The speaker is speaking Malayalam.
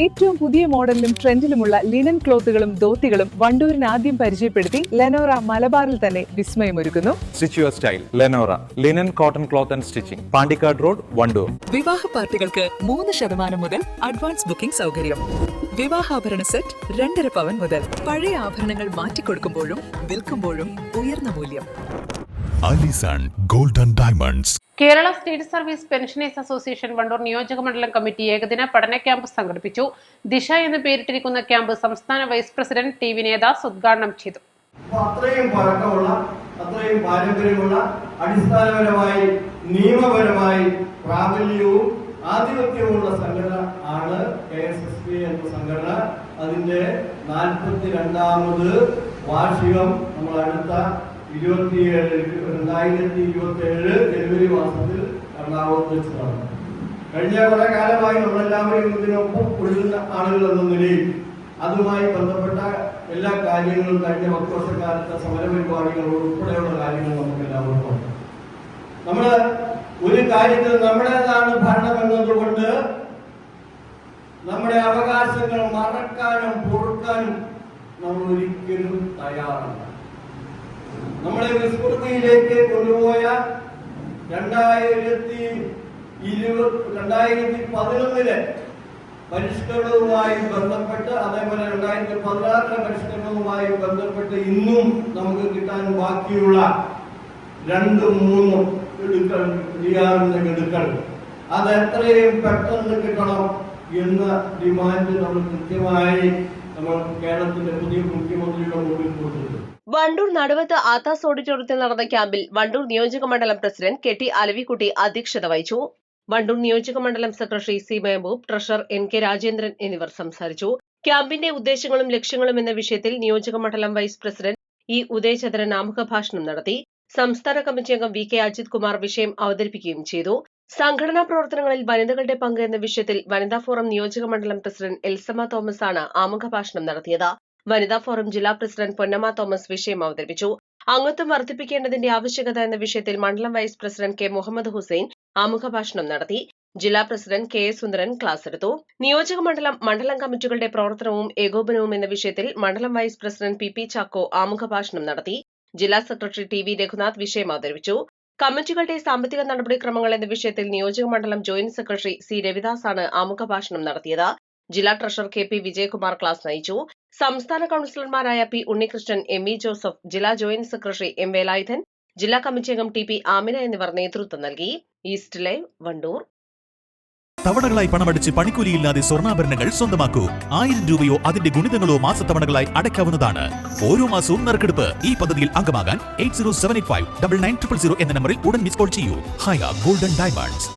ഏറ്റവും പുതിയ മോഡലിലും ട്രെൻഡിലുമുള്ള ലിനൻ ക്ലോത്തുകളും ധോത്തികളും വണ്ടൂരിന് ആദ്യം പരിചയപ്പെടുത്തി ലെനോറ മലബാറിൽ തന്നെ വിസ്മയമൊരുക്കുന്നു. Stitch your style Lenora linen cotton cloth and stitching, Pandikkad road, Wandoor. വിവാഹ പാർട്ടികൾക്ക് 3% മുതൽ അഡ്വാൻസ് ബുക്കിംഗ് സൗകര്യം. വിവാഹാഭരണ സെറ്റ് 2.5 പവൻ മുതൽ. പഴയ ആഭരണങ്ങൾ മാറ്റിക്കൊടുക്കുമ്പോഴും വിൽക്കുമ്പോഴും ഉയർന്ന മൂല്യം. Allison golden diamonds. Kerala state service pensioners association Wandoor നിയോജക മണ്ഡലം കമ്മിറ്റി ഏകദിന പഠന ക്യാമ്പ് സംഘടിപ്പിച്ചു. ദിശ എന്ന് പേരിട്ടിരിക്കുന്ന ക്യാമ്പ് സംസ്ഥാന വൈസ് പ്രസിഡന്റ് ടി വിനേദാസ് ഉദ്ഘാടനം ചെയ്തു. അത്രയും പഴക്കമുള്ള, അത്രയും പാരമ്പര്യമുള്ള, അടിസ്ഥാനപരമായി നിയമപരമായി പ്രാബല്യവും ആധിപത്യവുമുള്ള സംഘടന ആണ് KSSP എന്ന സംഘടന. അതിന്റെ 42ാമത് വാർഷികം നമ്മൾ അടുത്ത 2027 ജനുവരി മാസത്തിൽ എറണാകുളത്ത് വെച്ച് നടന്നു. കഴിഞ്ഞ കുറെ കാലമായി നമ്മളെല്ലാവരും ഇതിനൊപ്പം ഒഴുകുന്ന ആളുകൾ എന്ന നിലയിൽ അതുമായി ബന്ധപ്പെട്ട എല്ലാ കാര്യങ്ങളും കഴിഞ്ഞ 10 വർഷക്കാലത്തെ സമരപരിപാടികൾ ഉൾപ്പെടെയുള്ള കാര്യങ്ങൾ നമുക്ക് എല്ലാവർക്കും ഉണ്ട്. നമ്മൾ ഒരു കാര്യത്തിൽ നമ്മുടേതാണ് ഭരണം എന്നതുകൊണ്ട് നമ്മുടെ അവകാശങ്ങൾ മറക്കാനും പൊറുക്കാനും നമ്മൾ ഒരിക്കലും തയ്യാറല്ല. നമ്മളെ വിസ്മൃതിയിലേക്ക് കൊണ്ടുപോയ 2011 പരിഷ്കരണവുമായി ബന്ധപ്പെട്ട്, അതേപോലെ 2016 പരിഷ്കരണവുമായി ബന്ധപ്പെട്ട് ഇന്നും നമുക്ക് കിട്ടാൻ ബാക്കിയുള്ള 2-3 ഗഡുക്കൾ അത് എത്രയും പെട്ടെന്ന് കിട്ടണം എന്ന ഡിമാൻഡ് നമ്മൾ കൃത്യമായി നമ്മൾ കേരളത്തിന്റെ പുതിയ മുഖ്യമന്ത്രിയുടെ മുമ്പിൽ കൊടുത്തിട്ടുണ്ട്. വണ്ടൂർ നടുവത്ത് ആത്താസ് ഓഡിറ്റോറിയത്തിൽ നടന്ന ക്യാമ്പിൽ വണ്ടൂർ നിയോജക മണ്ഡലം പ്രസിഡന്റ് KT അലവിക്കുട്ടി അധ്യക്ഷത വഹിച്ചു. വണ്ടൂർ നിയോജക മണ്ഡലം secretary C Mehboob, treasurer NK Rajendran എന്നിവർ സംസാരിച്ചു. ക്യാമ്പിന്റെ ഉദ്ദേശങ്ങളും ലക്ഷ്യങ്ങളും എന്ന വിഷയത്തിൽ നിയോജക മണ്ഡലം വൈസ് പ്രസിഡന്റ് E ഉദയചന്ദ്രൻ ആമുഖ ഭാഷണം നടത്തി. സംസ്ഥാന കമ്മിറ്റി അംഗം VK അജിത് കുമാർ വിഷയം അവതരിപ്പിക്കുകയും ചെയ്തു. സംഘടനാ പ്രവർത്തനങ്ങളിൽ വനിതകളുടെ പങ്ക് എന്ന വിഷയത്തിൽ വനിതാ ഫോറം നിയോജക മണ്ഡലം പ്രസിഡന്റ് എൽസമ്മ തോമസ് ആണ് ആമുഖ ഭാഷണം നടത്തിയത്. വനിതാ ഫോറം ജില്ലാ പ്രസിഡന്റ് പൊന്നമ്മ തോമസ് വിഷയം അവതരിപ്പിച്ചു. അംഗത്വം വർദ്ധിപ്പിക്കേണ്ടതിന്റെ ആവശ്യകത എന്ന വിഷയത്തിൽ മണ്ഡലം vice president K Muhammad Hussain ആമുഖ ഭാഷണം നടത്തി. ജില്ലാ പ്രസിഡന്റ് KS സുന്ദരൻ ക്ലാസ് എടുത്തു. നിയോജക മണ്ഡലം കമ്മിറ്റികളുടെ പ്രവർത്തനവും ഏകോപനവും എന്ന വിഷയത്തിൽ മണ്ഡലം വൈസ് പ്രസിഡന്റ് PP ചാക്കോ ആമുഖ ഭാഷണം നടത്തി. ജില്ലാ സെക്രട്ടറി TV രഘുനാഥ് വിഷയം അവതരിപ്പിച്ചു. കമ്മിറ്റികളുടെ സാമ്പത്തിക നടപടിക്രമങ്ങൾ എന്ന വിഷയത്തിൽ നിയോജക മണ്ഡലം ജോയിന്റ് സെക്രട്ടറി C രവിദാസ് ആണ് ആമുഖ ഭാഷണം നടത്തിയത്. ജില്ലാ ട്രഷറർ KP വിജയകുമാർ ക്ലാസ് നയിച്ചു. സംസ്ഥാന കൌൺസിലർമാരായ P ഉണ്ണികൃഷ്ണൻ, ME ജോസഫ്, ജില്ലാ ജോയിന്റ് സെക്രട്ടറി M വേലായുധൻ, ജില്ലാ കമ്മിറ്റി അംഗം TP ആമിന എന്നിവർ നേതൃത്വം നൽകി. East live, Wandoor. തവണകളായി പണമടിച്ച് പണിക്കൂലിയില്ലാതെ സ്വർണ്ണാഭരണങ്ങൾ സ്വന്തമാക്കൂ. 1000 രൂപയോ അതിന്റെ ഗുണിതങ്ങളോ മാസത്തവണകളായി അടയ്ക്കാവുന്നതാണ്. ഓരോ മാസവും നറുക്കെടുപ്പ്. ഈ പദ്ധതിയിൽ അംഗമാകാൻ 8078599000 എന്ന നമ്പറിൽ ഉടൻ മിസ് കോൾ ചെയ്യൂ. ഹയ ഗോൾഡൻ ഡയമണ്ട്സ്.